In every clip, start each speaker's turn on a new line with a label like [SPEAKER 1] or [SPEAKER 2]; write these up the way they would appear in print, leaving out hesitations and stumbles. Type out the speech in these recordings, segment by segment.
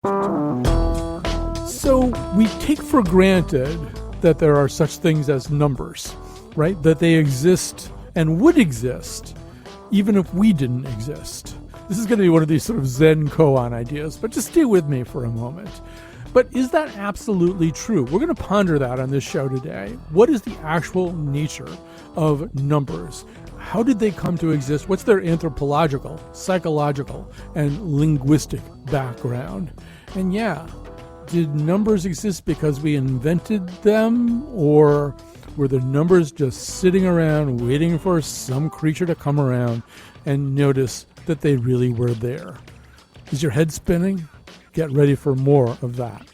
[SPEAKER 1] So we take for granted that there are such things as numbers, right? That they exist and would exist even if we didn't exist. This is going to be one of these sort of Zen koan ideas, but just stay with me for a moment. But is that absolutely true? We're going to ponder that on this show today. What is the actual nature of numbers? How did they come to exist? What's their anthropological, psychological, and linguistic background? And yeah, did numbers exist because we invented them, or were the numbers just sitting around waiting for some creature to come around and notice that they really were there? Is your head spinning? Get ready for more of that.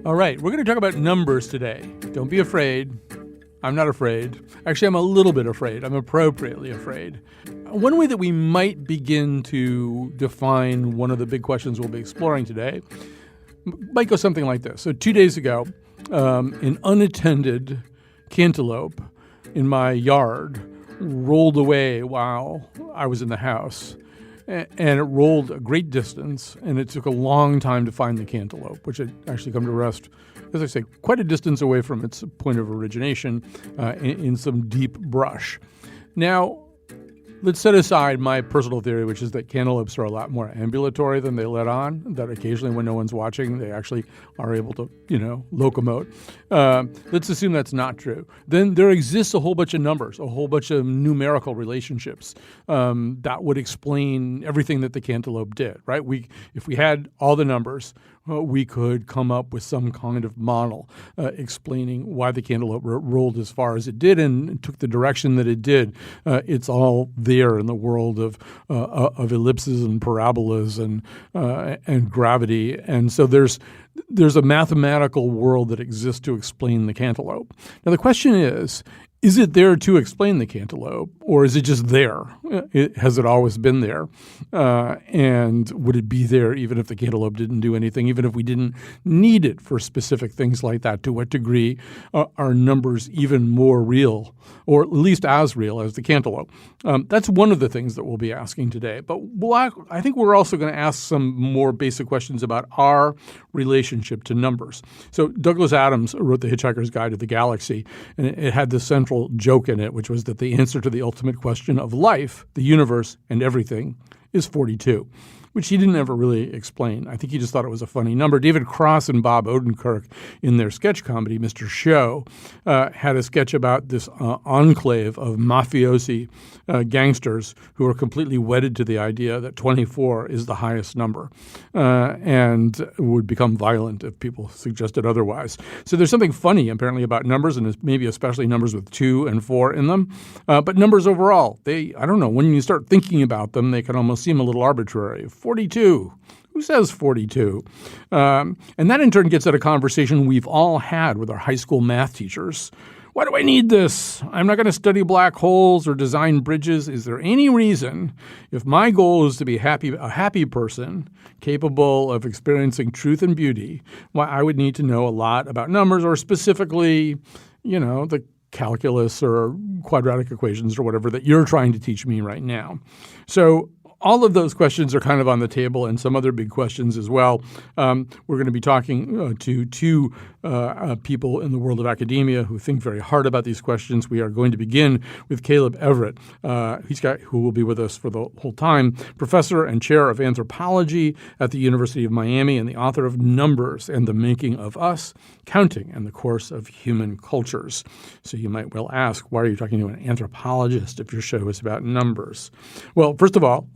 [SPEAKER 1] All right, we're going to talk about numbers today. Don't be afraid. I'm not afraid. Actually, I'm a little bit afraid. I'm appropriately afraid. One way that we might begin to define one of the big questions we'll be exploring today might go something like this. So 2 days ago, an unattended cantaloupe in my yard rolled away while I was in the house. And it rolled a great distance, and it took a long time to find the cantaloupe, which had actually come to rest, as I say, quite a distance away from its point of origination in some deep brush. Now, let's set aside my personal theory, which is that cantaloupes are a lot more ambulatory than they let on, that occasionally when no one's watching, they actually are able to, locomote. Let's assume that's not true. Then there exists a whole bunch of numbers, a whole bunch of numerical relationships that would explain everything that the cantaloupe did, right? If we had all the numbers, we could come up with some kind of model explaining why the cantaloupe rolled as far as it did and took the direction that it did. It's all there in the world of ellipses and parabolas and gravity, and so there's a mathematical world that exists to explain the cantaloupe. Now the question is it there to explain the cantaloupe, or is it just there? Has it always been there? And would it be there even if the cantaloupe didn't do anything, even if we didn't need it for specific things like that? To what degree are numbers even more real, or at least as real as the cantaloupe? That's one of the things that we'll be asking today. But I think we're also going to ask some more basic questions about our relationship to numbers. So Douglas Adams wrote The Hitchhiker's Guide to the Galaxy, and it had this central joke in it, which was that the answer to the ultimate question of life, the universe, and everything is 42, which he didn't ever really explain. I think he just thought it was a funny number. David Cross and Bob Odenkirk, in their sketch comedy, Mr. Show, had a sketch about this enclave of mafiosi gangsters who are completely wedded to the idea that 24 is the highest number and would become violent if people suggested otherwise. So there's something funny, apparently, about numbers, and maybe especially numbers with 2 and 4 in them. But numbers overall, I don't know, when you start thinking about them, they can almost seem a little arbitrary. 42. Who says 42? And that in turn gets at a conversation we've all had with our high school math teachers. Why do I need this? I'm not going to study black holes or design bridges. Is there any reason, if my goal is to be a happy person capable of experiencing truth and beauty, why I would need to know a lot about numbers, or specifically, the calculus or quadratic equations or whatever that you're trying to teach me right now? So all of those questions are kind of on the table, and some other big questions as well. We're going to be talking to two people in the world of academia who think very hard about these questions. We are going to begin with Caleb Everett, who will be with us for the whole time, professor and chair of anthropology at the University of Miami and the author of Numbers and the Making of Us, Counting and the Course of Human Cultures. So you might well ask, why are you talking to an anthropologist if your show is about numbers? Well, first of all,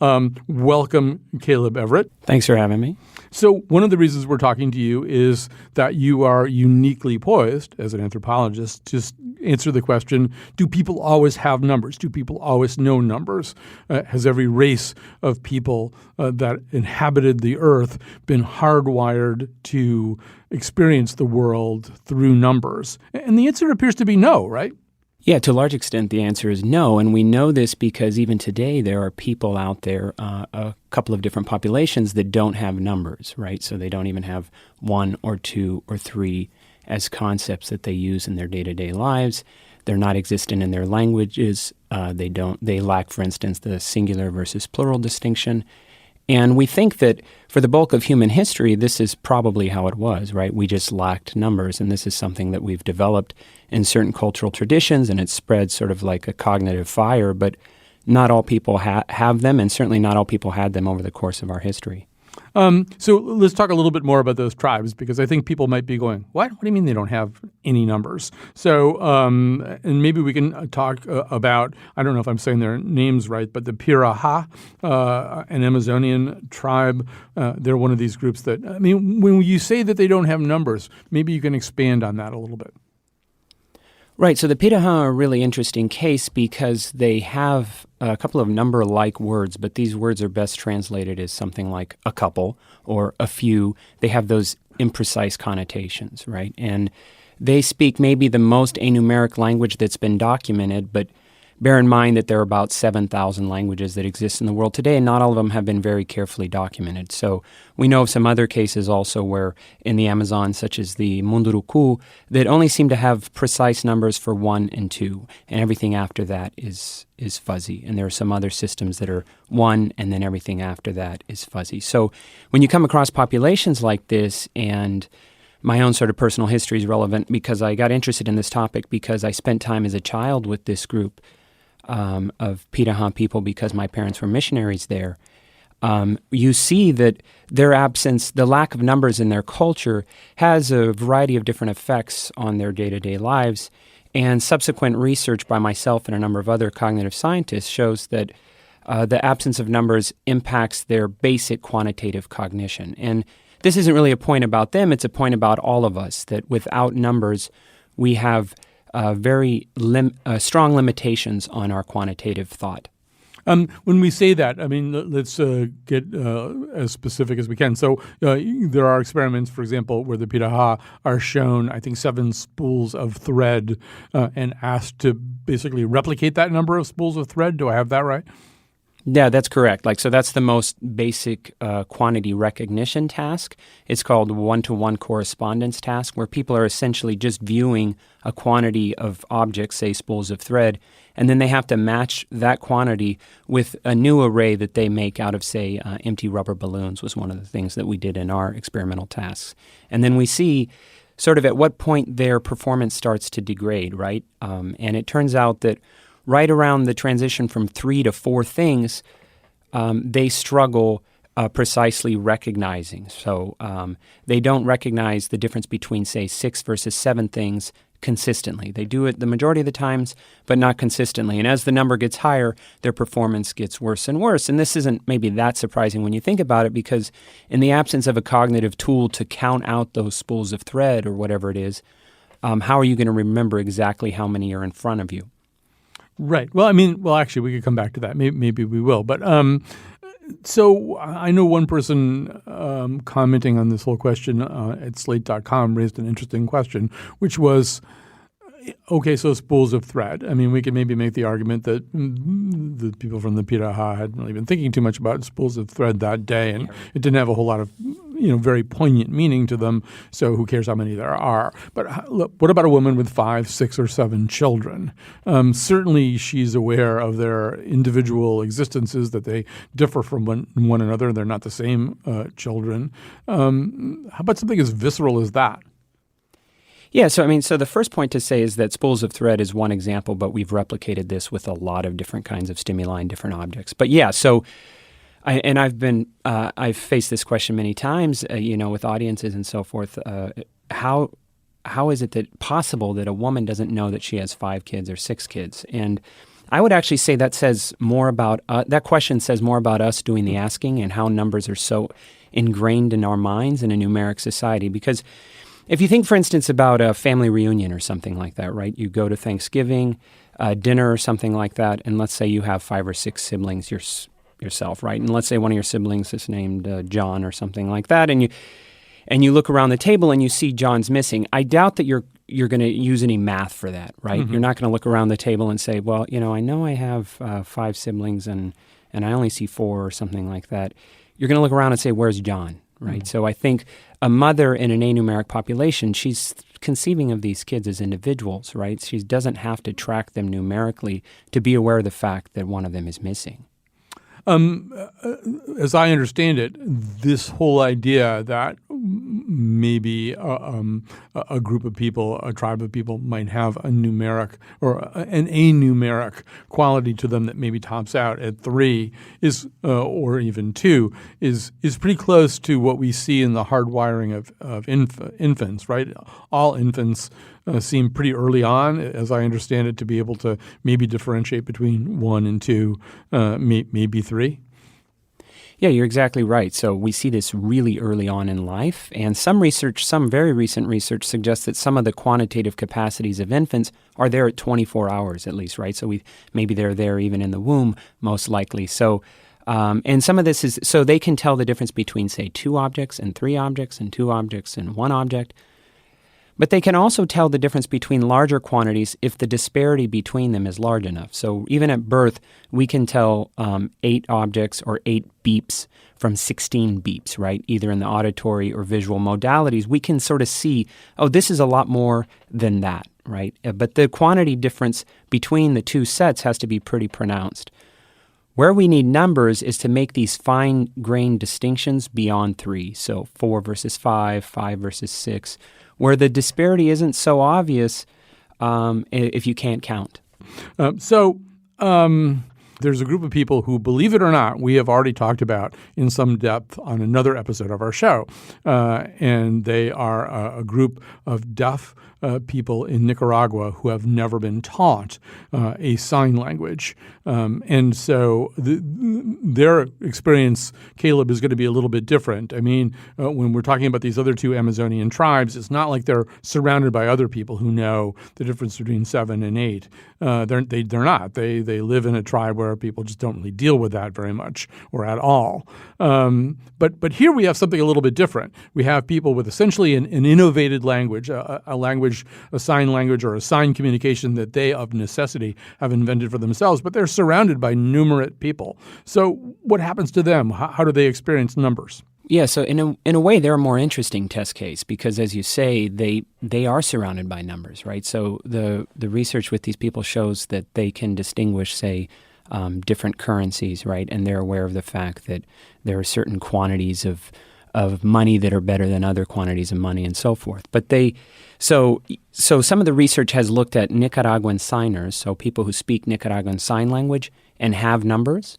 [SPEAKER 1] welcome, Caleb Everett.
[SPEAKER 2] Thanks for having me.
[SPEAKER 1] So one of the reasons we're talking to you is that you are uniquely poised as an anthropologist to answer the question, do people always have numbers? Do people always know numbers? Has every race of people that inhabited the earth been hardwired to experience the world through numbers? And the answer appears to be no, right?
[SPEAKER 2] Yeah, to a large extent, the answer is no. And we know this because even today there are people out there, a couple of different populations that don't have numbers, right? So they don't even have 1 or 2 or 3 as concepts that they use in their day-to-day lives. They're not existent in their languages. They lack, for instance, the singular versus plural distinction. And we think that for the bulk of human history, this is probably how it was, right? We just lacked numbers, and this is something that we've developed in certain cultural traditions, and it's spread sort of like a cognitive fire, but not all people have them, and certainly not all people had them over the course of our history.
[SPEAKER 1] So let's talk a little bit more about those tribes, because I think people might be going, what? What do you mean they don't have any numbers? So, and maybe we can talk about, I don't know if I'm saying their names right, but the Piraha, an Amazonian tribe. They're one of these groups that, I mean, when you say that they don't have numbers, maybe you can expand on that a little bit.
[SPEAKER 2] Right. So the Piraha are a really interesting case because they have a couple of number-like words, but these words are best translated as something like a couple or a few. They have those imprecise connotations, right? And they speak maybe the most anumeric language that's been documented, but bear in mind that there are about 7,000 languages that exist in the world today, and not all of them have been very carefully documented. So we know of some other cases also where in the Amazon, such as the Munduruku, that only seem to have precise numbers for 1 and 2, and everything after that is fuzzy. And there are some other systems that are 1, and then everything after that is fuzzy. So when you come across populations like this, and my own sort of personal history is relevant because I got interested in this topic because I spent time as a child with this group of Piraha people because my parents were missionaries there. You see that their absence, the lack of numbers in their culture, has a variety of different effects on their day-to-day lives. And subsequent research by myself and a number of other cognitive scientists shows that the absence of numbers impacts their basic quantitative cognition. And this isn't really a point about them, it's a point about all of us, that without numbers, we have very strong limitations on our quantitative thought.
[SPEAKER 1] When we say that, I mean, let's get as specific as we can. So there are experiments, for example, where the Piraha are shown, I think, 7 spools of thread and asked to basically replicate that number of spools of thread. Do I have that right?
[SPEAKER 2] Yeah, that's correct. So that's the most basic quantity recognition task. It's called one-to-one correspondence task, where people are essentially just viewing a quantity of objects, say spools of thread, and then they have to match that quantity with a new array that they make out of, say, empty rubber balloons was one of the things that we did in our experimental tasks. And then we see sort of at what point their performance starts to degrade, right? And it turns out that right around the transition from 3 to 4 things, they struggle precisely recognizing. So they don't recognize the difference between, say, 6 versus 7 things consistently. They do it the majority of the times, but not consistently. And as the number gets higher, their performance gets worse and worse. And this isn't maybe that surprising when you think about it, because in the absence of a cognitive tool to count out those spools of thread or whatever it is, how are you going to remember exactly how many are in front of you?
[SPEAKER 1] Right. Well, I mean, actually, we could come back to that. Maybe we will. But so I know one person commenting on this whole question at Slate.com raised an interesting question, which was, okay, so spools of thread. I mean, we could maybe make the argument that the people from the Piraha hadn't really been thinking too much about spools of thread that day, and it didn't have a whole lot of, very poignant meaning to them, so who cares how many there are. But look, what about a woman with 5, 6, or 7 children? Certainly she's aware of their individual existences, that they differ from one another, they're not the same children. How about something as visceral as that?
[SPEAKER 2] Yeah, so the first point to say is that spools of thread is one example, but we've replicated this with a lot of different kinds of stimuli and different objects. But yeah, I've faced this question many times, with audiences and so forth. How is it possible that a woman doesn't know that she has 5 kids or 6 kids? And I would actually say that says more about that question says more about us doing the asking and how numbers are so ingrained in our minds in a numeric society. Because if you think, for instance, about a family reunion or something like that, right? You go to Thanksgiving, dinner or something like that, and let's say you have 5 or 6 siblings yourself, right? And let's say one of your siblings is named John or something like that, and you look around the table and you see John's missing. I doubt that you're you're going to use any math for that, right?
[SPEAKER 1] Mm-hmm.
[SPEAKER 2] You're not going to look around the table and say, well, I know I have 5 siblings and I only see 4 or something like that. You're going to look around and say, where's John, right? Mm-hmm. So I think a mother in an anumeric population, she's conceiving of these kids as individuals, right? She doesn't have to track them numerically to be aware of the fact that one of them is missing.
[SPEAKER 1] As I understand it, this whole idea that maybe a group of people, a tribe of people might have a numeric or an anumeric quality to them that maybe tops out at 3 is, or even 2, is pretty close to what we see in the hardwiring of infants, right? All infants seem pretty early on, as I understand it, to be able to maybe differentiate between 1 and 2, maybe 3.
[SPEAKER 2] Yeah, you're exactly right. So we see this really early on in life, and some very recent research suggests that some of the quantitative capacities of infants are there at 24 hours at least, right? So maybe they're there even in the womb, most likely. So, and some of this is, so they can tell the difference between, say, 2 objects and 3 objects and 2 objects and 1 object. But they can also tell the difference between larger quantities if the disparity between them is large enough. So even at birth, we can tell 8 objects or 8 beeps from 16 beeps, right? Either in the auditory or visual modalities, we can sort of see, oh, this is a lot more than that, right? But the quantity difference between the 2 sets has to be pretty pronounced. Where we need numbers is to make these fine-grained distinctions beyond 3. So 4 versus 5, 5 versus 6, where the disparity isn't so obvious if you can't count.
[SPEAKER 1] There's a group of people who, believe it or not, we have already talked about in some depth on another episode of our show. And they are a group of deaf people in Nicaragua who have never been taught a sign language. And so their experience, Caleb, is going to be a little bit different. I mean, when we're talking about these other 2 Amazonian tribes, it's not like they're surrounded by other people who know the difference between 7 and 8. They're not. They live in a tribe where people just don't really deal with that very much or at all. But here we have something a little bit different. We have people with essentially an innovated language, a sign language or a sign communication that they of necessity have invented for themselves, but they're surrounded by numerate people. So what happens to them? How do they experience numbers?
[SPEAKER 2] Yeah, so in a way, they're a more interesting test case because, as you say, they are surrounded by numbers, right? So the research with these people shows that they can distinguish, say, different currencies, right? And they're aware of the fact that there are certain quantities of money that are better than other quantities of money and so forth. But so some of the research has looked at Nicaraguan signers, so people who speak Nicaraguan sign language and have numbers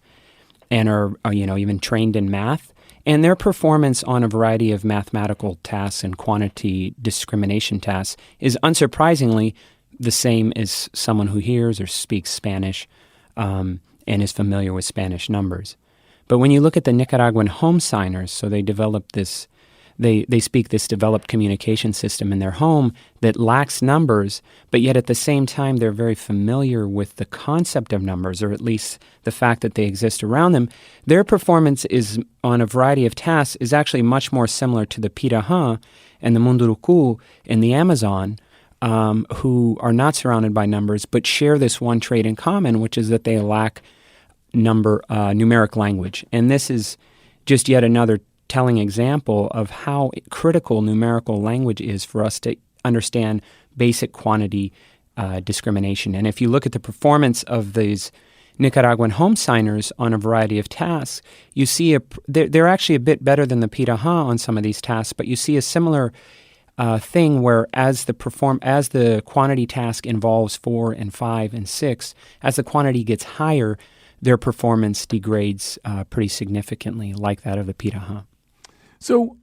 [SPEAKER 2] and are even trained in math. And their performance on a variety of mathematical tasks and quantity discrimination tasks is unsurprisingly the same as someone who hears or speaks Spanish and is familiar with Spanish numbers. But when you look at the Nicaraguan home signers, so they develop this, they speak this developed communication system in their home that lacks numbers, but yet at the same time they're very familiar with the concept of numbers, or at least the fact that they exist around them. Their performance is on a variety of tasks is actually much more similar to the Piraha and the Munduruku in the Amazon, who are not surrounded by numbers but share this one trait in common, which is that they lack numeric language. And this is just yet another telling example of how critical numerical language is for us to understand basic quantity discrimination. And if you look at the performance of these Nicaraguan home signers on a variety of tasks, you see they're actually a bit better than the Piraha on some of these tasks, but you see a similar thing where as the quantity task involves 4 and 5 and 6, as the quantity gets higher, their performance degrades pretty significantly, like that of the Piraha.
[SPEAKER 1] So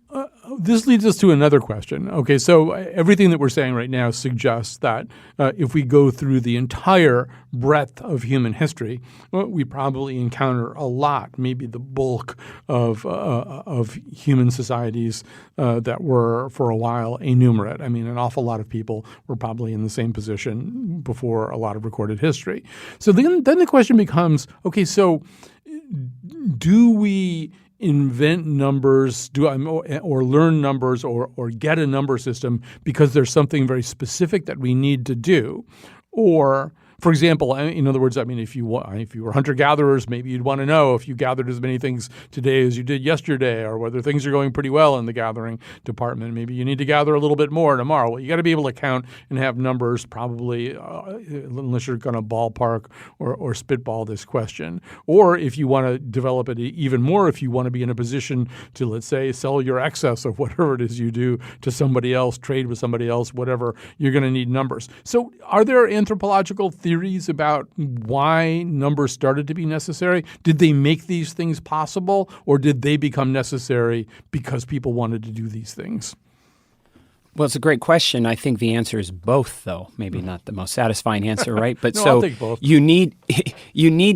[SPEAKER 1] this leads us to another question. Okay, so everything that we're saying right now suggests that if we go through the entire breadth of human history, we probably encounter a lot, maybe the bulk of human societies that were for a while enumerate. I mean, an awful lot of people were probably in the same position before a lot of recorded history. So then the question becomes, okay, so do we invent numbers, or learn numbers, or get a number system because there's something very specific that we need to do, or for example, in other words, I mean, if you were hunter-gatherers, maybe you'd want to know if you gathered as many things today as you did yesterday, or whether things are going pretty well in the gathering department. Maybe you need to gather a little bit more tomorrow. Well, you got to be able to count and have numbers, probably, unless you're going to ballpark or spitball this question. Or if you want to develop it even more, if you want to be in a position to, let's say, sell your excess of whatever it is you do to somebody else, trade with somebody else, whatever, you're going to need numbers. So are there anthropological theories about why numbers started to be necessary? Did they make these things possible, or did they become necessary because people wanted to do these things?
[SPEAKER 2] Well, it's a great question. I think the answer is both, though. Maybe not the most satisfying answer, right? But
[SPEAKER 1] No,
[SPEAKER 2] so
[SPEAKER 1] I'll take both.
[SPEAKER 2] you need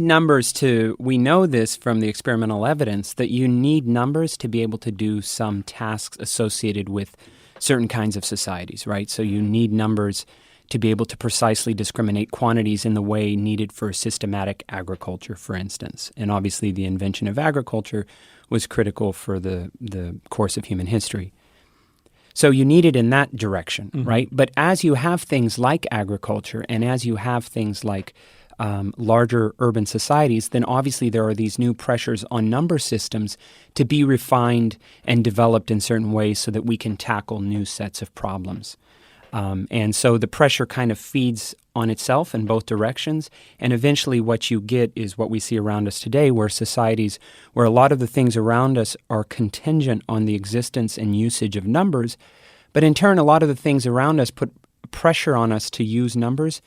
[SPEAKER 2] numbers to. We know this from the experimental evidence that you need numbers to be able to do some tasks associated with certain kinds of societies, right? So you need numbers to be able to precisely discriminate quantities in the way needed for systematic agriculture, for instance. And obviously the invention of agriculture was critical for the course of human history. So you need it in that direction, right? But as you have things like agriculture and as you have things like larger urban societies, then obviously there are these new pressures on number systems to be refined and developed in certain ways so that we can tackle new sets of problems. And so the pressure kind of feeds on itself in both directions. And eventually what you get is what we see around us today, where societies, where a lot of the things around us are contingent on the existence and usage of numbers. But in turn, a lot of the things around us put pressure on us to use numbers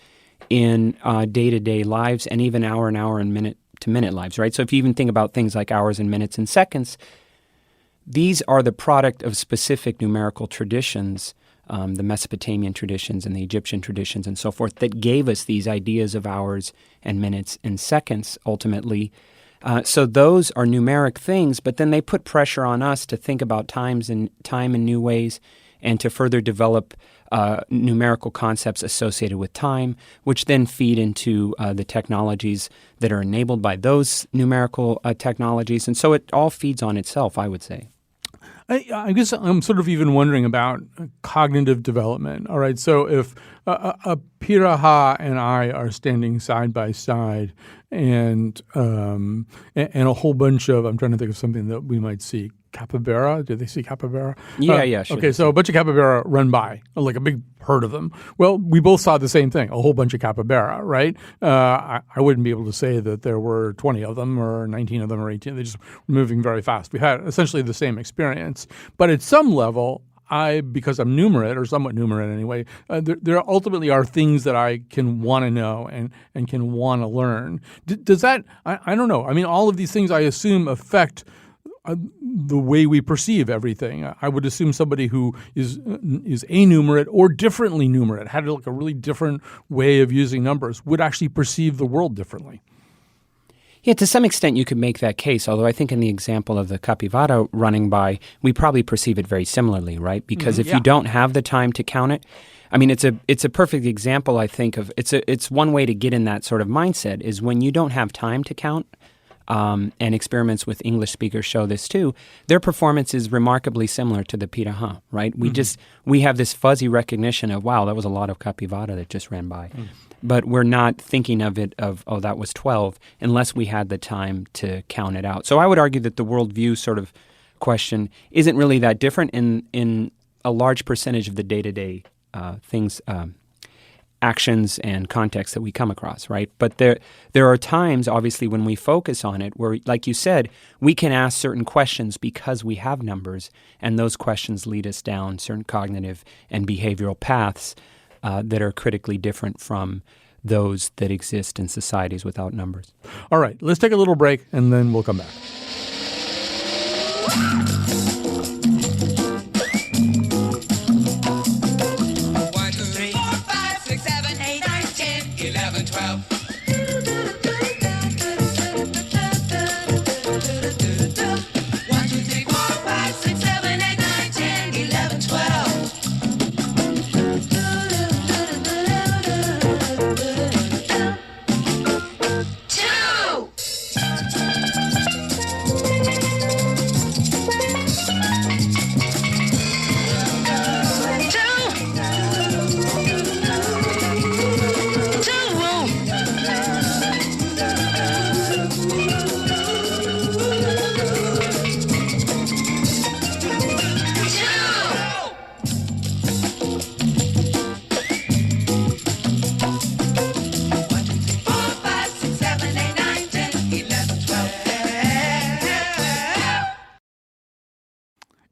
[SPEAKER 2] in day-to-day lives and even hour and minute-to-minute lives, right? So if you even think about things like hours and minutes and seconds, these are the product of specific numerical traditions, the Mesopotamian traditions and the Egyptian traditions and so forth, that gave us these ideas of hours and minutes and seconds ultimately. So those are numeric things, but then they put pressure on us to think about time in new ways and to further develop numerical concepts associated with time, which then feed into the technologies that are enabled by those numerical technologies. And so it all feeds on itself, I would say.
[SPEAKER 1] I guess I'm sort of even wondering about cognitive development. All right, so if a Piraha and I are standing side by side, and a whole bunch of, I'm trying to think of something that we might see. Capybara? Did they see capybara?
[SPEAKER 2] Yeah, sure.
[SPEAKER 1] Okay, so a bunch of capybara run by, like a big herd of them. Well, we both saw the same thing, a whole bunch of capybara, right? I wouldn't be able to say that there were 20 of them or 19 of them or 18. They just were moving very fast. We had essentially the same experience. But at some level, because I'm numerate, or somewhat numerate anyway, there ultimately are things that I can want to know and can want to learn. Does that, I don't know. I mean, all of these things I assume affect the way we perceive everything. I would assume somebody who is anumerate or differently numerate, had like a really different way of using numbers, would actually perceive the world differently.
[SPEAKER 2] Yeah, to some extent you could make that case, although I think in the example of the capybara running by, we probably perceive it very similarly, right? Because if you don't have the time to count it, I mean, it's a perfect example, I think, of it's one way to get in that sort of mindset is when you don't have time to count, and experiments with English speakers show this too, their performance is remarkably similar to the Piraha, right? We have this fuzzy recognition of, wow, that was a lot of capybara that just ran by. But we're not thinking of it oh, that was 12, unless we had the time to count it out. So I would argue that the worldview sort of question isn't really that different in a large percentage of the day-to-day things, actions and contexts that we come across, right? But there are times, obviously, when we focus on it where, like you said, we can ask certain questions because we have numbers, and those questions lead us down certain cognitive and behavioral paths that are critically different from those that exist in societies without numbers.
[SPEAKER 1] All right, let's take a little break, and then we'll come back.
[SPEAKER 3] 12.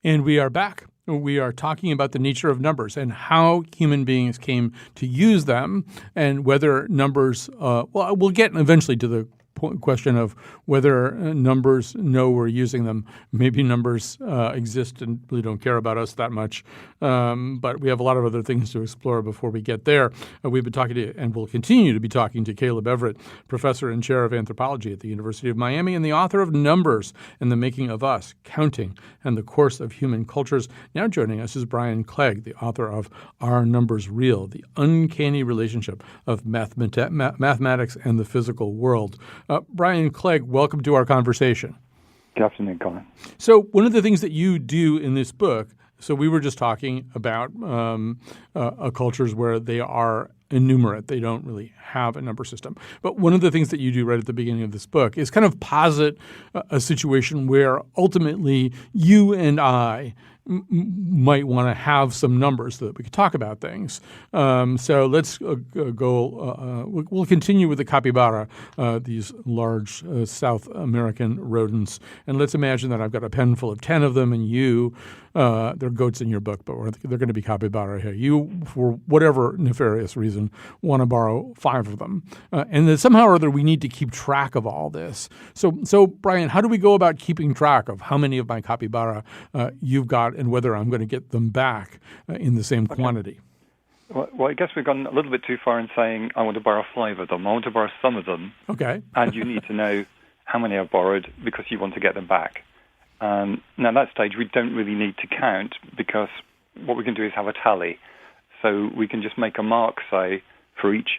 [SPEAKER 1] And we are back. We are talking about the nature of numbers and how human beings came to use them, and whether numbers, we'll get eventually to the question of whether numbers know we're using them. Maybe numbers exist and really don't care about us that much. But we have a lot of other things to explore before we get there. We've been talking to, and will continue to be talking to, Caleb Everett, professor and chair of anthropology at the University of Miami and the author of Numbers and the Making of Us, Counting and the Course of Human Cultures. Now joining us is Brian Clegg, the author of Are Numbers Real? The Uncanny Relationship of Mathematics and the Physical World. Brian Clegg, welcome to our conversation.
[SPEAKER 3] Good afternoon, Colin.
[SPEAKER 1] So one of the things that you do in this book, so we were just talking about cultures where they are enumerate. They don't really have a number system. But one of the things that you do right at the beginning of this book is kind of posit a situation where ultimately you and I might want to have some numbers so that we could talk about things. So let's go. We'll continue with the capybara, these large South American rodents. And let's imagine that I've got a pen full of 10 of them, and you, there are goats in your book, but they're going to be capybara here. You, for whatever nefarious reason, want to borrow 5 of them. And then somehow or other we need to keep track of all this. So Brian, how do we go about keeping track of how many of my capybara you've got and whether I'm going to get them back in the same quantity?
[SPEAKER 3] Well, I guess we've gone a little bit too far in saying I want to borrow 5 of them. I want to borrow some of them.
[SPEAKER 1] Okay.
[SPEAKER 3] And you need to know how many I've borrowed because you want to get them back. Now, at that stage, we don't really need to count because what we can do is have a tally. So we can just make a mark, say, for each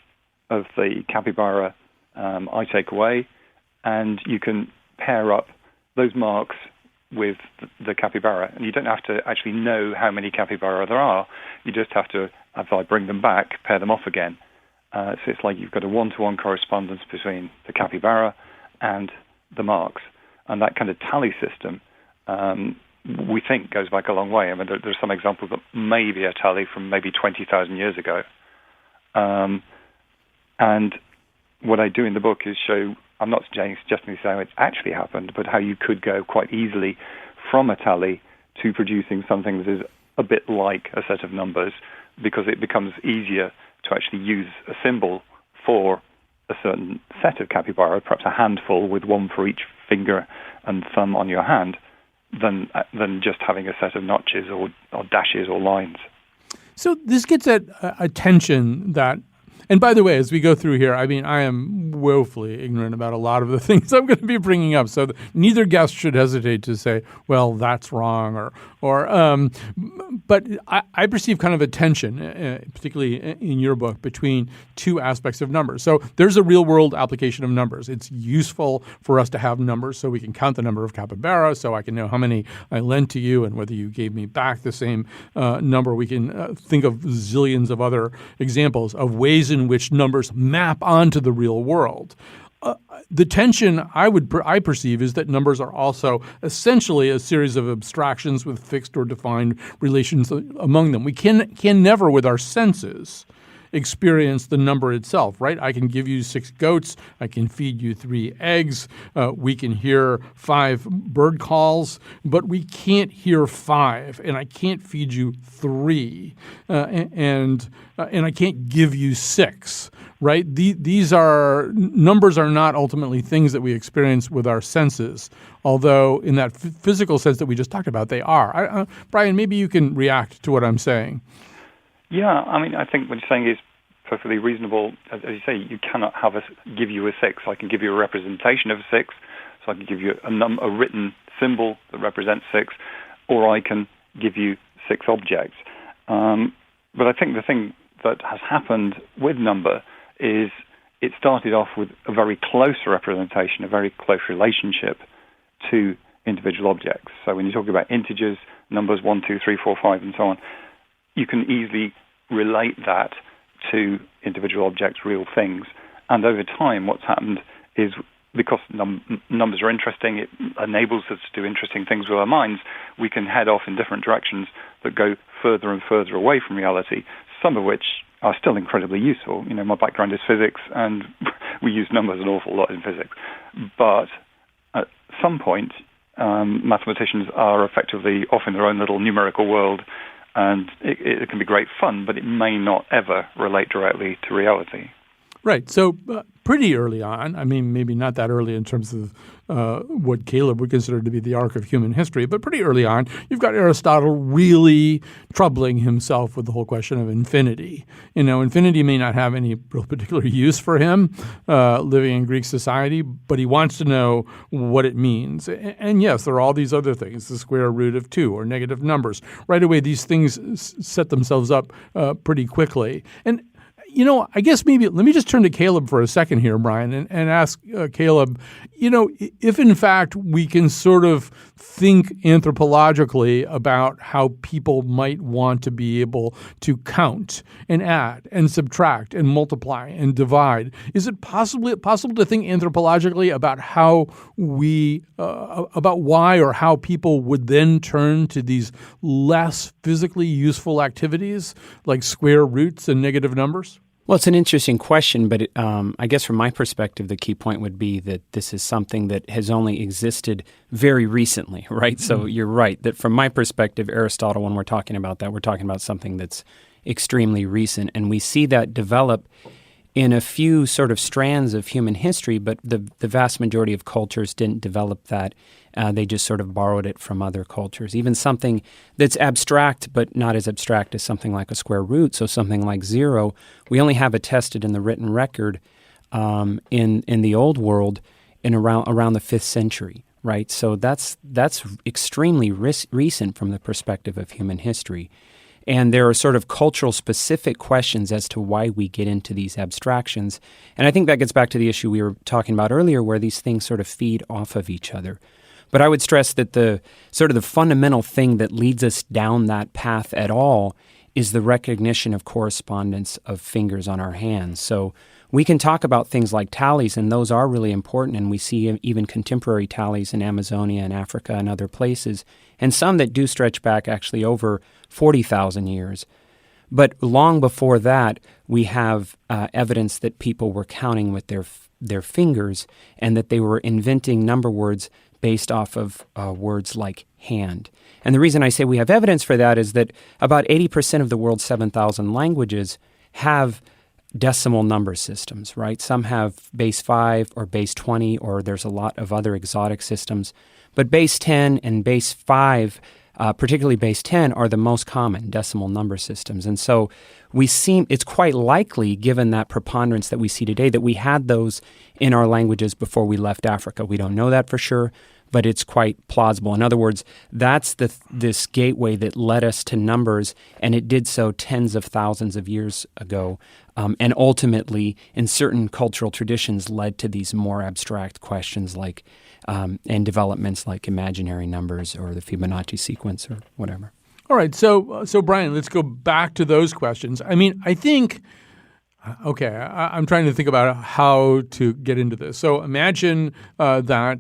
[SPEAKER 3] of the capybara I take away, and you can pair up those marks with the capybara. And you don't have to actually know how many capybara there are. You just have to, as I bring them back, pair them off again. So it's like you've got a one-to-one correspondence between the capybara and the marks. And that kind of tally system, we think, goes back a long way. I mean, there's some examples that may be a tally from maybe 20,000 years ago. And what I do in the book is show, I'm not suggesting how it's actually happened, but how you could go quite easily from a tally to producing something that is a bit like a set of numbers, because it becomes easier to actually use a symbol for a certain set of capybara, perhaps a handful with one for each finger and thumb on your hand, than just having a set of notches or dashes or lines.
[SPEAKER 1] So this gets at a tension that, and by the way, as we go through here, I mean, I am woefully ignorant about a lot of the things I'm going to be bringing up. So neither guest should hesitate to say, well, that's wrong, but I perceive kind of a tension, particularly in your book, between two aspects of numbers. So there's a real world application of numbers. It's useful for us to have numbers so we can count the number of capybara, so I can know how many I lent to you and whether you gave me back the same number. We can think of zillions of other examples of ways in which numbers map onto the real world. The tension I perceive is that numbers are also essentially a series of abstractions with fixed or defined relations among them. We can never, with our senses, experience the number itself, right? I can give you 6 goats. I can feed you 3 eggs. We can hear 5 bird calls, but we can't hear 5, and I can't feed you 3, and I can't give you 6. Right? These are numbers are not ultimately things that we experience with our senses, although in that physical sense that we just talked about, they are. Brian, maybe you can react to what I'm saying.
[SPEAKER 3] Yeah, I mean, I think what you're saying is perfectly reasonable. As you say, you cannot give you a 6. I can give you a representation of a 6, so I can give you a written symbol that represents 6, or I can give you 6 objects. But I think the thing that has happened with number is it started off with a very close representation, a very close relationship to individual objects. So when you talk about integers, numbers 1, 2, 3, 4, 5, and so on, you can easily relate that to individual objects, real things. And over time, what's happened is because numbers are interesting, it enables us to do interesting things with our minds, we can head off in different directions that go further and further away from reality, some of which are still incredibly useful. You know, my background is physics, and we use numbers an awful lot in physics. But at some point, mathematicians are effectively off in their own little numerical world, and it can be great fun, but it may not ever relate directly to reality.
[SPEAKER 1] Right. So pretty early on, I mean, maybe not that early in terms of what Caleb would consider to be the arc of human history, but pretty early on, you've got Aristotle really troubling himself with the whole question of infinity. Infinity may not have any real particular use for him living in Greek society, but he wants to know what it means. And yes, there are all these other things, the square root of 2 or negative numbers. Right away, these things set themselves up pretty quickly. And I guess maybe let me just turn to Caleb for a second here, Brian, and ask Caleb, if in fact we can sort of think anthropologically about how people might want to be able to count and add and subtract and multiply and divide, is it possible to think anthropologically about how about why or how people would then turn to these less physically useful activities like square roots and negative numbers?
[SPEAKER 2] Well, it's an interesting question, but I guess from my perspective, the key point would be that this is something that has only existed very recently, right? So you're right that from my perspective, Aristotle, when we're talking about that, we're talking about something that's extremely recent, and we see that develop in a few sort of strands of human history, but the vast majority of cultures didn't develop that. They just sort of borrowed it from other cultures. Even something that's abstract, but not as abstract as something like a square root, so something like 0, we only have attested in the written record in the Old World in around the 5th century, right? So that's extremely recent from the perspective of human history. And there are sort of cultural specific questions as to why we get into these abstractions. And I think that gets back to the issue we were talking about earlier, where these things sort of feed off of each other. But I would stress that the fundamental thing that leads us down that path at all is the recognition of correspondence of fingers on our hands. So we can talk about things like tallies, and those are really important, and we see even contemporary tallies in Amazonia and Africa and other places, and some that do stretch back actually over 40,000 years. But long before that, we have evidence that people were counting with their fingers, and that they were inventing number words based off of words like hand. And the reason I say we have evidence for that is that about 80% of the world's 7,000 languages have decimal number systems, right? Some have base 5 or base 20, or there's a lot of other exotic systems. But base 10 and base 5, particularly base 10, are the most common decimal number systems. And so it's quite likely, given that preponderance that we see today, that we had those in our languages before we left Africa. We don't know that for sure, but it's quite plausible. In other words, that's this gateway that led us to numbers, and it did so tens of thousands of years ago, and ultimately, in certain cultural traditions, led to these more abstract questions like and developments like imaginary numbers or the Fibonacci sequence or whatever.
[SPEAKER 1] All right, so Brian, let's go back to those questions. I mean, I think. Okay, I'm trying to think about how to get into this. So imagine that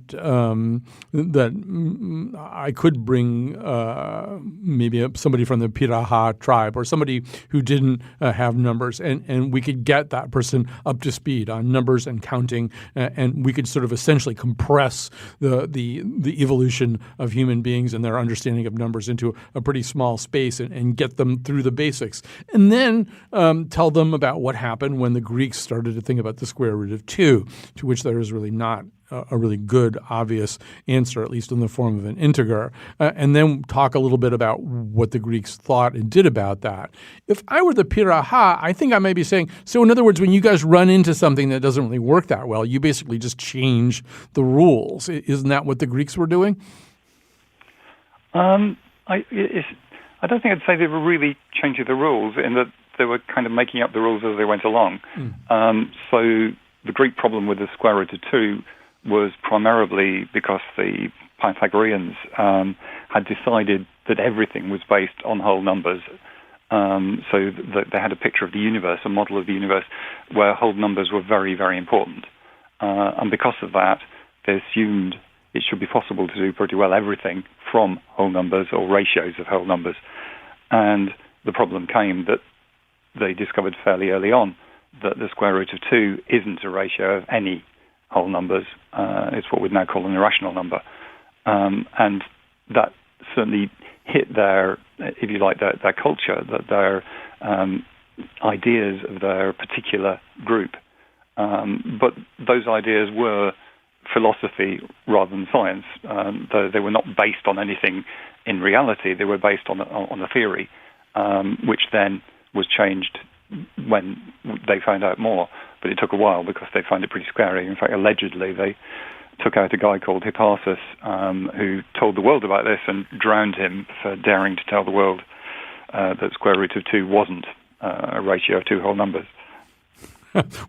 [SPEAKER 1] I could bring maybe somebody from the Piraha tribe or somebody who didn't have numbers, and we could get that person up to speed on numbers and counting, and we could sort of essentially compress the evolution of human beings and their understanding of numbers into a pretty small space and get them through the basics, and then tell them about what happened when the Greeks started to think about the square root of 2, to which there is really not a really good, obvious answer, at least in the form of an integer, and then talk a little bit about what the Greeks thought and did about that. If I were the Piraha, I think I may be saying, so in other words, when you guys run into something that doesn't really work that well, you basically just change the rules. Isn't that what the Greeks were doing?
[SPEAKER 3] I don't think I'd say they were really changing the rules, in that they were kind of making up the rules as they went along. So the Greek problem with the square root of 2 was primarily because the Pythagoreans had decided that everything was based on whole numbers. So they had a picture of the universe, a model of the universe, where whole numbers were very, very important. And because of that, they assumed it should be possible to do pretty well everything from whole numbers or ratios of whole numbers. And the problem came that they discovered fairly early on that the square root of 2 isn't a ratio of any whole numbers. It's what we'd now call an irrational number. and that certainly hit their, if you like, their culture, their ideas of their particular group. But those ideas were philosophy rather than science. They were not based on anything in reality. They were based on a theory, which then was changed when they found out more. But it took a while because they found it pretty scary. In fact, allegedly, they took out a guy called Hipparchus who told the world about this and drowned him for daring to tell the world that square root of 2 wasn't a ratio of 2 whole numbers.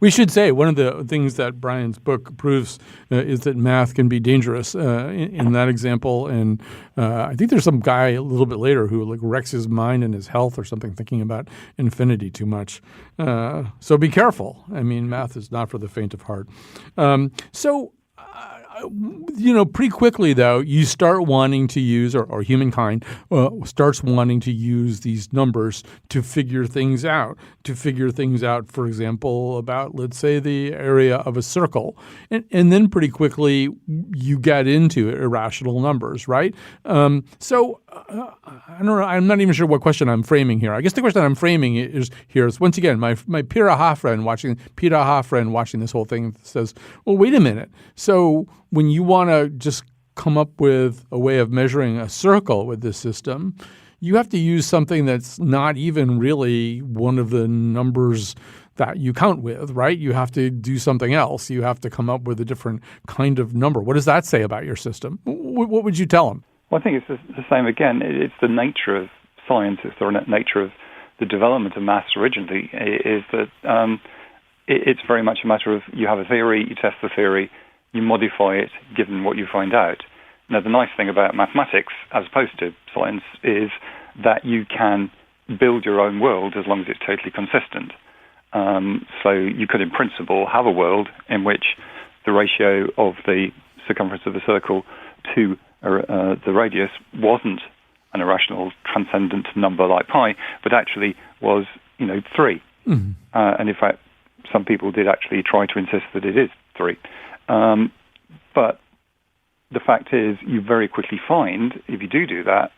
[SPEAKER 1] We should say one of the things that Brian's book proves is that math can be dangerous in that example. And I think there's some guy a little bit later who wrecks his mind and his health or something thinking about infinity too much. So be careful. I mean, math is not for the faint of heart. Pretty quickly, though, you start wanting to use, or humankind starts wanting to use these numbers to figure things out. For example, about, let's say, the area of a circle. And then pretty quickly, you get into irrational numbers, right? I don't know. I'm not even sure what question I'm framing here. I guess the question I'm framing is once again, my Peter Ha friend watching this whole thing says, well, wait a minute. So when you want to just come up with a way of measuring a circle with this system, you have to use something that's not even really one of the numbers that you count with, right? You have to do something else. You have to come up with a different kind of number. What does that say about your system? What would you tell them?
[SPEAKER 3] Well, I think it's the same again. It's the nature of science. It's the nature of the development of maths originally, is that it's very much a matter of you have a theory, you test the theory, you modify it given what you find out. Now, the nice thing about mathematics, as opposed to science, is that you can build your own world as long as it's totally consistent. So you could, in principle, have a world in which the ratio of the circumference of the circle to the radius wasn't an irrational transcendent number like pi, but actually was, 3. Mm-hmm. And in fact, some people did actually try to insist that it is 3. But the fact is, you very quickly find, if you do that,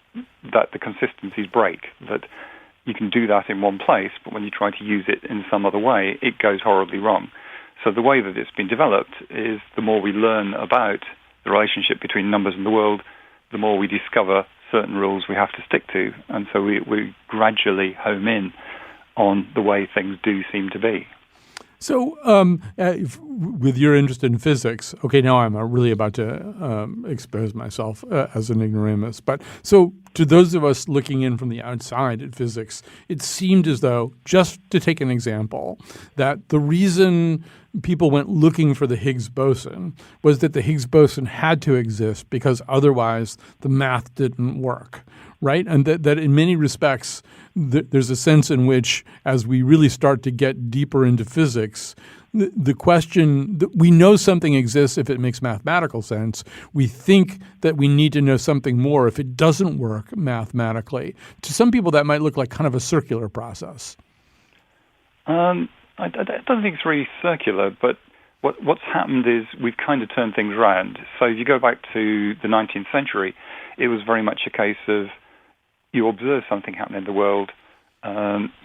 [SPEAKER 3] that the consistencies break, that you can do that in one place, but when you try to use it in some other way, it goes horribly wrong. So the way that it's been developed is the more we learn about the relationship between numbers and the world, the more we discover certain rules we have to stick to. And so we gradually home in on the way things do seem to be.
[SPEAKER 1] So with your interest in physics, okay, now I'm really about to expose myself as an ignoramus. But so to those of us looking in from the outside at physics, it seemed as though, just to take an example, that the reason people went looking for the Higgs boson was that the Higgs boson had to exist because otherwise the math didn't work, right? And that in many respects, there's a sense in which, as we really start to get deeper into physics, the question that we know something exists if it makes mathematical sense. We think that we need to know something more if it doesn't work mathematically. To some people, that might look like kind of a circular process.
[SPEAKER 3] I don't think it's really circular, but what's happened is we've kind of turned things around. So if you go back to the 19th century, it was very much a case of you observe something happening in the world,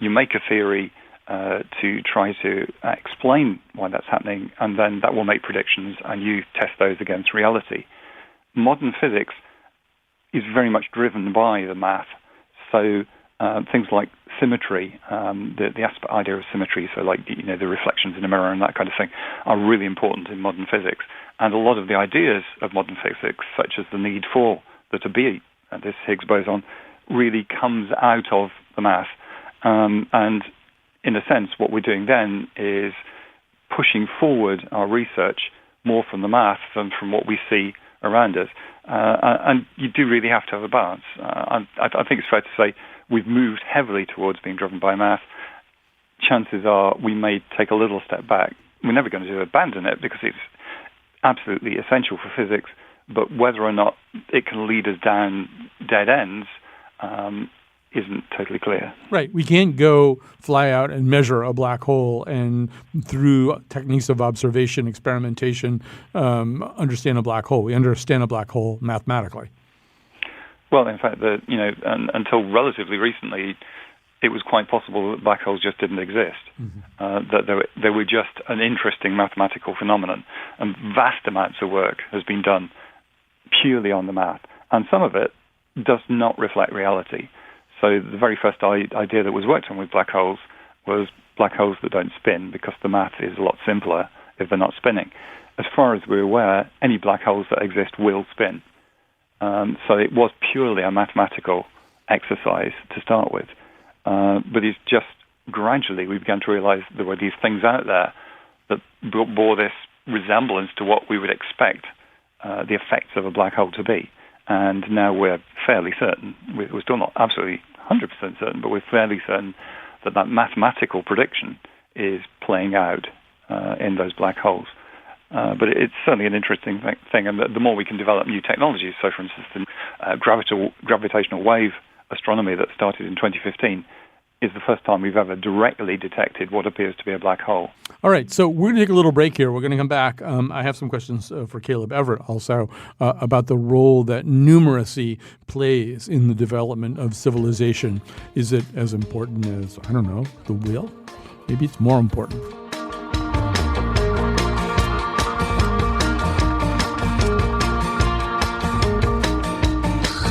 [SPEAKER 3] you make a theory to try to explain why that's happening, and then that will make predictions, and you test those against reality. Modern physics is very much driven by the math. So things like symmetry, the idea of symmetry, so like the reflections in a mirror and that kind of thing, are really important in modern physics. And a lot of the ideas of modern physics, such as the need for there to be this Higgs boson, really comes out of the math. And in a sense, what we're doing then is pushing forward our research more from the math than from what we see around us. And you do really have to have a balance. I think it's fair to say we've moved heavily towards being driven by math. Chances are we may take a little step back. We're never going to abandon it because it's absolutely essential for physics, but whether or not it can lead us down dead ends, isn't totally clear.
[SPEAKER 1] Right. We can't go fly out and measure a black hole and through techniques of observation, experimentation, understand a black hole. We understand a black hole mathematically.
[SPEAKER 3] Well, in fact, until relatively recently, it was quite possible that black holes just didn't exist, that they were just an interesting mathematical phenomenon. And vast amounts of work has been done purely on the math. And some of it does not reflect reality. So the very first idea that was worked on with black holes was black holes that don't spin, because the math is a lot simpler if they're not spinning. As far as we're aware, any black holes that exist will spin. So it was purely a mathematical exercise to start with. But it's just gradually we began to realize there were these things out there that bore this resemblance to what we would expect the effects of a black hole to be. And now we're fairly certain, we're still not absolutely 100% certain, but we're fairly certain that mathematical prediction is playing out in those black holes. But it's certainly an interesting thing, and the more we can develop new technologies, so for instance, the gravitational wave astronomy that started in 2015 is the first time we've ever directly detected what appears to be a black hole.
[SPEAKER 1] All right, so we're going to take a little break here. We're going to come back. I have some questions for Caleb Everett also about the role that numeracy plays in the development of civilization. Is it as important as, I don't know, the wheel? Maybe it's more important.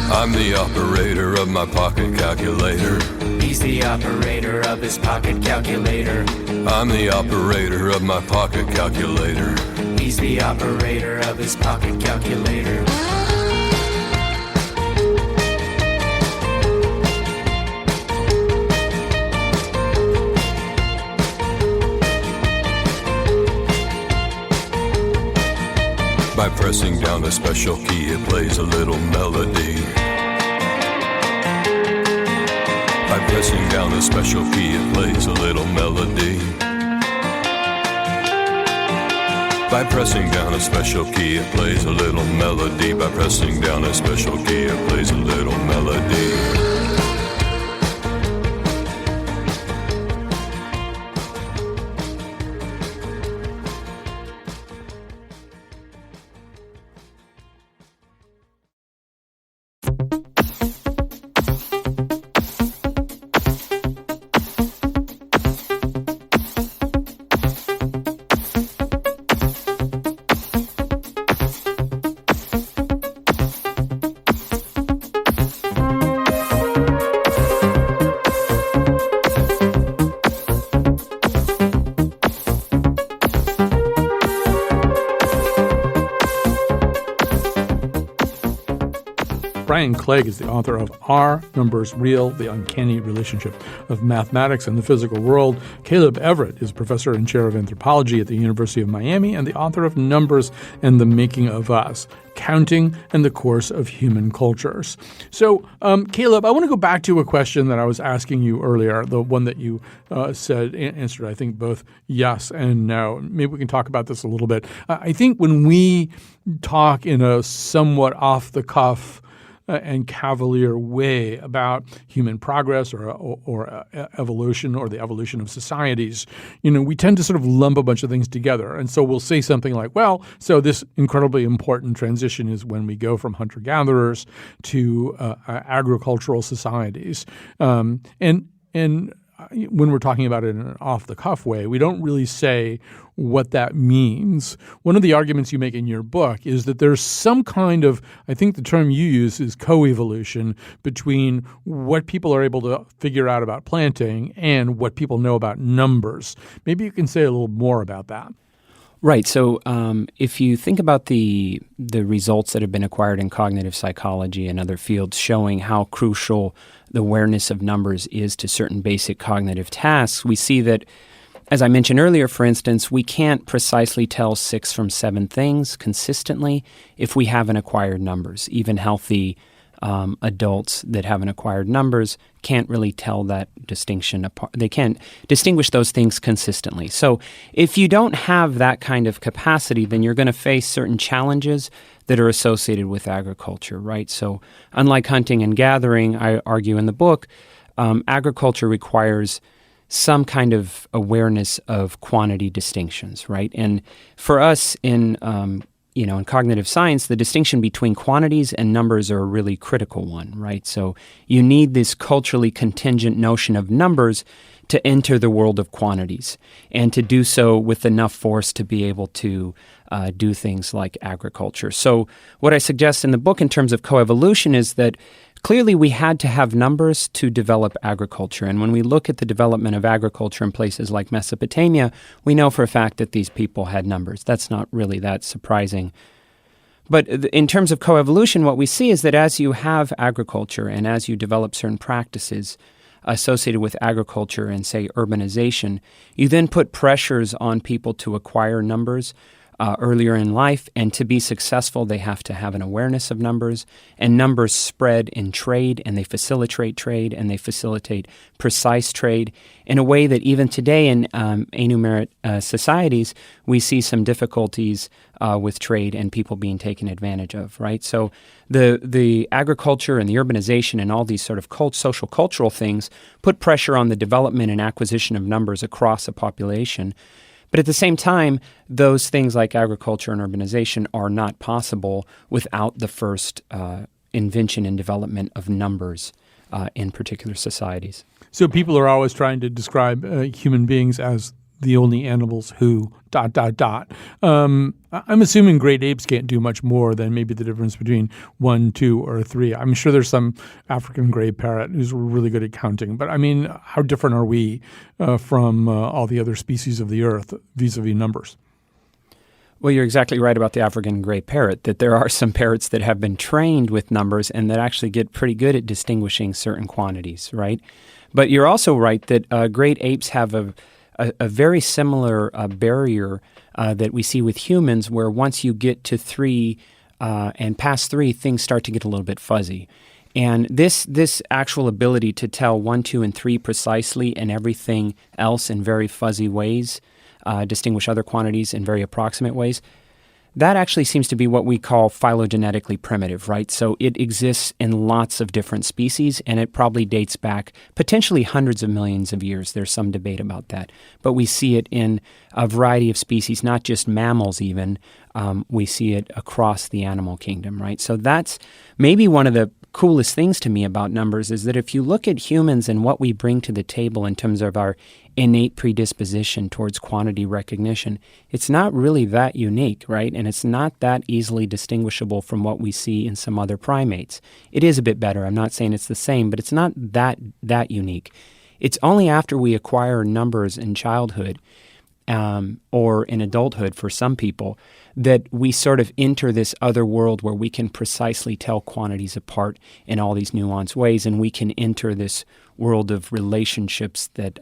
[SPEAKER 4] I'm the operator of my pocket calculator.
[SPEAKER 5] He's the operator of his pocket calculator.
[SPEAKER 4] I'm the operator of my pocket calculator.
[SPEAKER 5] He's the operator of his pocket calculator.
[SPEAKER 4] By pressing down a special key, it plays a little melody. By pressing down a special key, it plays a little melody. By pressing down a special key, it plays a little melody. By pressing down a special key, it plays a little melody.
[SPEAKER 1] Brian Clegg is the author of Are Numbers Real? The Uncanny Relationship of Mathematics and the Physical World. Caleb Everett is professor and chair of anthropology at the University of Miami and the author of Numbers and the Making of Us, Counting and the Course of Human Cultures. So, Caleb, I want to go back to a question that I was asking you earlier, the one that you answered, I think, both yes and no. Maybe we can talk about this a little bit. I think when we talk in a somewhat off-the-cuff and cavalier way about human progress or evolution or the evolution of societies, we tend to sort of lump a bunch of things together. And so we'll say something like, well, so this incredibly important transition is when we go from hunter-gatherers to agricultural societies. And when we're talking about it in an off-the-cuff way, we don't really say what that means. One of the arguments you make in your book is that there's some kind of, I think the term you use is coevolution between what people are able to figure out about planting and what people know about numbers. Maybe you can say a little more about that.
[SPEAKER 2] Right. So if you think about the results that have been acquired in cognitive psychology and other fields showing how crucial the awareness of numbers is to certain basic cognitive tasks, we see that, as I mentioned earlier, for instance, we can't precisely tell 6 from 7 things consistently if we haven't acquired numbers. Even healthy adults that haven't acquired numbers can't really tell that distinction apart. They can't distinguish those things consistently. So if you don't have that kind of capacity, then you're going to face certain challenges that are associated with agriculture, right? So unlike hunting and gathering, I argue in the book, agriculture requires some kind of awareness of quantity distinctions, right? And for us in cognitive science, the distinction between quantities and numbers are a really critical one, right? So you need this culturally contingent notion of numbers to enter the world of quantities and to do so with enough force to be able to do things like agriculture. So what I suggest in the book in terms of coevolution is that clearly we had to have numbers to develop agriculture. And when we look at the development of agriculture in places like Mesopotamia, we know for a fact that these people had numbers. That's not really that surprising. But in terms of coevolution, what we see is that as you have agriculture and as you develop certain practices associated with agriculture and, say, urbanization, you then put pressures on people to acquire numbers earlier in life, and to be successful, they have to have an awareness of numbers, and numbers spread in trade, and they facilitate trade, and they facilitate precise trade in a way that even today in anumerate societies, we see some difficulties with trade and people being taken advantage of, right? So the agriculture and the urbanization and all these sort of social cultural things put pressure on the development and acquisition of numbers across a population. But at the same time, those things like agriculture and urbanization are not possible without the first invention and development of numbers in particular societies.
[SPEAKER 1] So people are always trying to describe human beings as the only animals who ... I'm assuming great apes can't do much more than maybe the difference between 1, 2, or 3. I'm sure there's some African gray parrot who's really good at counting. But I mean, how different are we from all the other species of the earth vis-a-vis numbers?
[SPEAKER 2] Well, you're exactly right about the African gray parrot, that there are some parrots that have been trained with numbers and that actually get pretty good at distinguishing certain quantities, right? But you're also right that great apes have a very similar barrier that we see with humans, where once you get to 3 and past 3, things start to get a little bit fuzzy. And this actual ability to tell 1, 2, and 3 precisely and everything else in very fuzzy ways, distinguish other quantities in very approximate ways, that actually seems to be what we call phylogenetically primitive, right? So it exists in lots of different species, and it probably dates back potentially hundreds of millions of years. There's some debate about that. But we see it in a variety of species, not just mammals even. We see it across the animal kingdom, right? So that's maybe one of the coolest things to me about numbers, is that if you look at humans and what we bring to the table in terms of our innate predisposition towards quantity recognition, it's not really that unique, right? And it's not that easily distinguishable from what we see in some other primates. It is a bit better. I'm not saying it's the same, but it's not that unique. It's only after we acquire numbers in childhood or in adulthood for some people that we sort of enter this other world where we can precisely tell quantities apart in all these nuanced ways, and we can enter this world of relationships that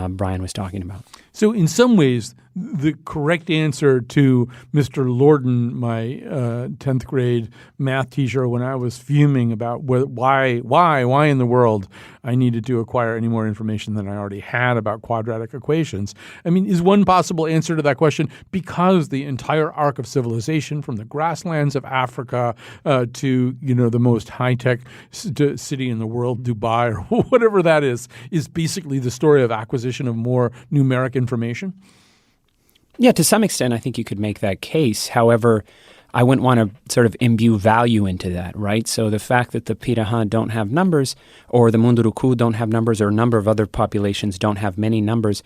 [SPEAKER 2] Brian was talking about.
[SPEAKER 1] So in some ways, the correct answer to Mr. Lorden, my 10th grade math teacher, when I was fuming about why in the world I needed to acquire any more information than I already had about quadratic equations. I mean, is one possible answer to that question because the entire arc of civilization, from the grasslands of Africa to the most high-tech city in the world, Dubai, or whatever that is basically the story of acquisition of more numeric information?
[SPEAKER 2] Yeah, to some extent, I think you could make that case. However, I wouldn't want to sort of imbue value into that, right? So the fact that the Piraha don't have numbers, or the Munduruku don't have numbers, or a number of other populations don't have many numbers,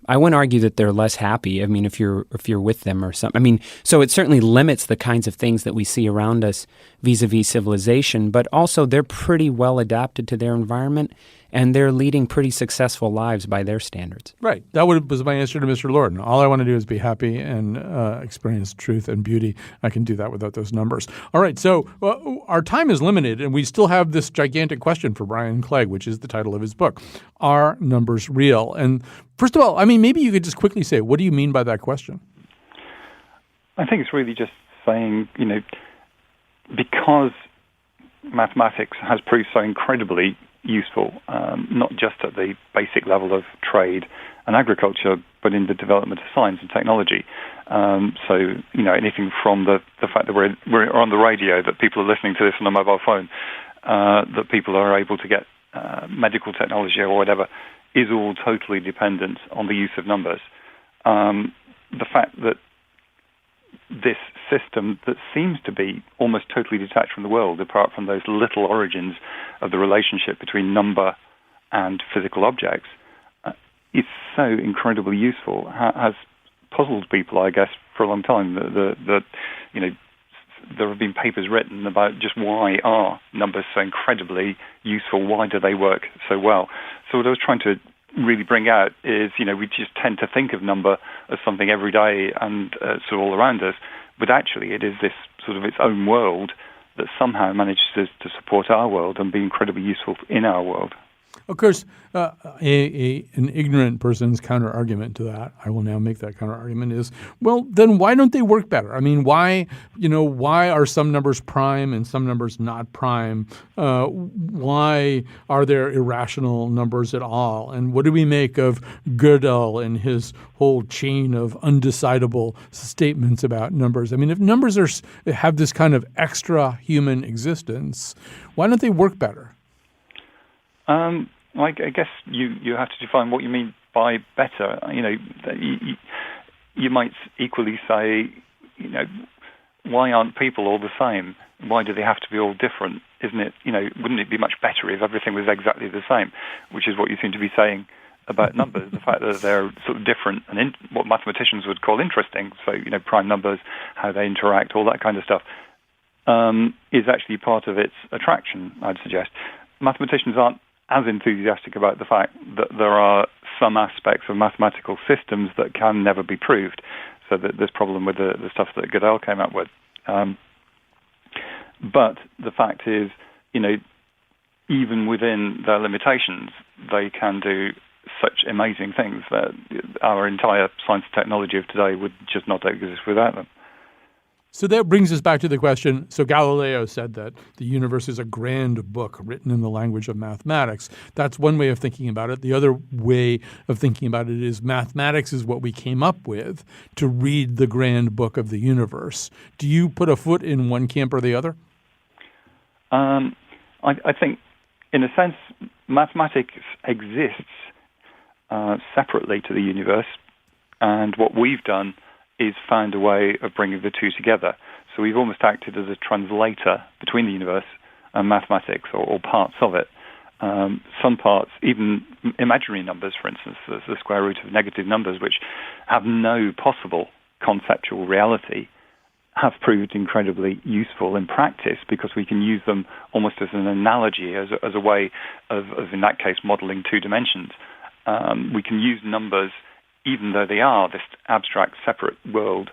[SPEAKER 2] I wouldn't argue that they're less happy. I mean, if you're with them or something. I mean, so it certainly limits the kinds of things that we see around us vis-a-vis civilization, but also they're pretty well adapted to their environment, and they're leading pretty successful lives by their standards.
[SPEAKER 1] Right. That was my answer to Mr. Lorden. All I want to do is be happy and experience truth and beauty. I can do that without those numbers. All right. So our time is limited, and we still have this gigantic question for Brian Clegg, which is the title of his book. Are numbers real? And first of all, I mean, maybe you could just quickly say, what do you mean by that question?
[SPEAKER 3] I think it's really just saying, because mathematics has proved so incredibly useful, not just at the basic level of trade and agriculture, but in the development of science and technology. So, anything from the fact that we're on the radio, that people are listening to this on a mobile phone, that people are able to get medical technology or whatever, is all totally dependent on the use of numbers. The fact that this system that seems to be almost totally detached from the world, apart from those little origins of the relationship between number and physical objects, is so incredibly useful, has puzzled people, I guess, for a long time. There have been papers written about just why are numbers so incredibly useful, why do they work so well. So what I was trying to really bring out is, we just tend to think of number as something every day and sort of all around us, but actually it is this sort of its own world that somehow manages to support our world and be incredibly useful in our world.
[SPEAKER 1] Of course, an ignorant person's counter-argument to that, I will now make that counter-argument, is, well, then why don't they work better? I mean, why are some numbers prime and some numbers not prime? Why are there irrational numbers at all? And what do we make of Gödel and his whole chain of undecidable statements about numbers? I mean, if numbers have this kind of extra human existence, why don't they work better?
[SPEAKER 3] I guess you have to define what you mean by better. You might equally say, why aren't people all the same? Why do they have to be all different? Isn't it, wouldn't it be much better if everything was exactly the same? Which is what you seem to be saying about numbers, the fact that they're sort of different and what mathematicians would call interesting. So, prime numbers, how they interact, all that kind of stuff, is actually part of its attraction, I'd suggest. Mathematicians aren't as enthusiastic about the fact that there are some aspects of mathematical systems that can never be proved. So that this problem with the stuff that Gödel came up with. But the fact is, even within their limitations, they can do such amazing things that our entire science and technology of today would just not exist without them.
[SPEAKER 1] So that brings us back to the question. So Galileo said that the universe is a grand book written in the language of mathematics. That's one way of thinking about it. The other way of thinking about it is mathematics is what we came up with to read the grand book of the universe. Do you put a foot in one camp or the other?
[SPEAKER 3] I think, in a sense, mathematics exists separately to the universe, and what we've done is found a way of bringing the two together. So we've almost acted as a translator between the universe and mathematics, or parts of it. Some parts, even imaginary numbers, for instance, the square root of negative numbers, which have no possible conceptual reality, have proved incredibly useful in practice because we can use them almost as an analogy, as a way of, in that case, modeling two dimensions. We can use numbers, even though they are this abstract, separate world,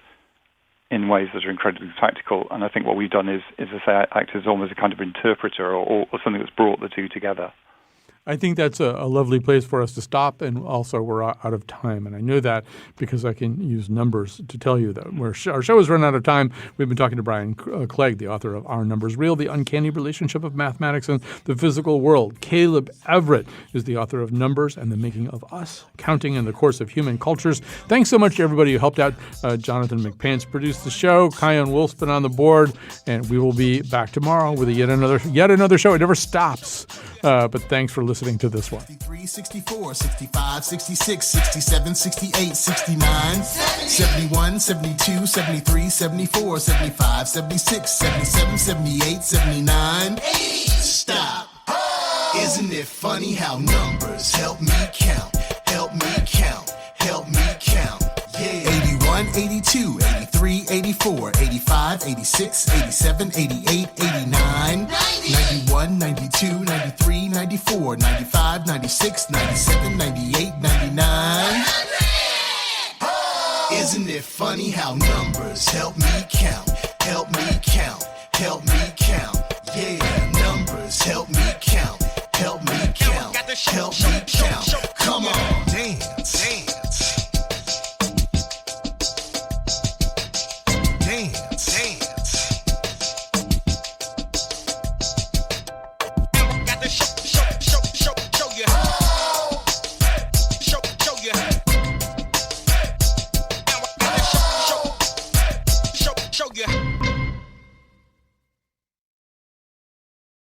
[SPEAKER 3] in ways that are incredibly practical. And I think what we've done is I say, act as almost a kind of interpreter or something that's brought the two together.
[SPEAKER 1] I think that's a lovely place for us to stop, and also we're out of time. And I know that because I can use numbers to tell you that our show has run out of time. We've been talking to Brian Clegg, the author of Our Numbers Real, The Uncanny Relationship of Mathematics and the Physical World. Caleb Everett is the author of Numbers and the Making of Us, Counting in the Course of Human Cultures. Thanks so much to everybody who helped out. Jonathan McPants produced the show. Chion Wolf's been on the board, and we will be back tomorrow with yet another show. It never stops. But thanks for listening to this one.
[SPEAKER 6] 63, 64, 65, 66, 67, 68, 69, 71, 72, 73, 74, 75, 76, 77, 78, 79. Stop. Isn't it funny how numbers help me count, help me count, help me count? Yeah. 81, 82, 83, 84, 85, 86, 87, 88, 89, 91, 92, 93, 94, 95, 96, 97, 98, 99. Isn't it funny how numbers help me count, help me count, help me count? Yeah, numbers help me count, help me count, help me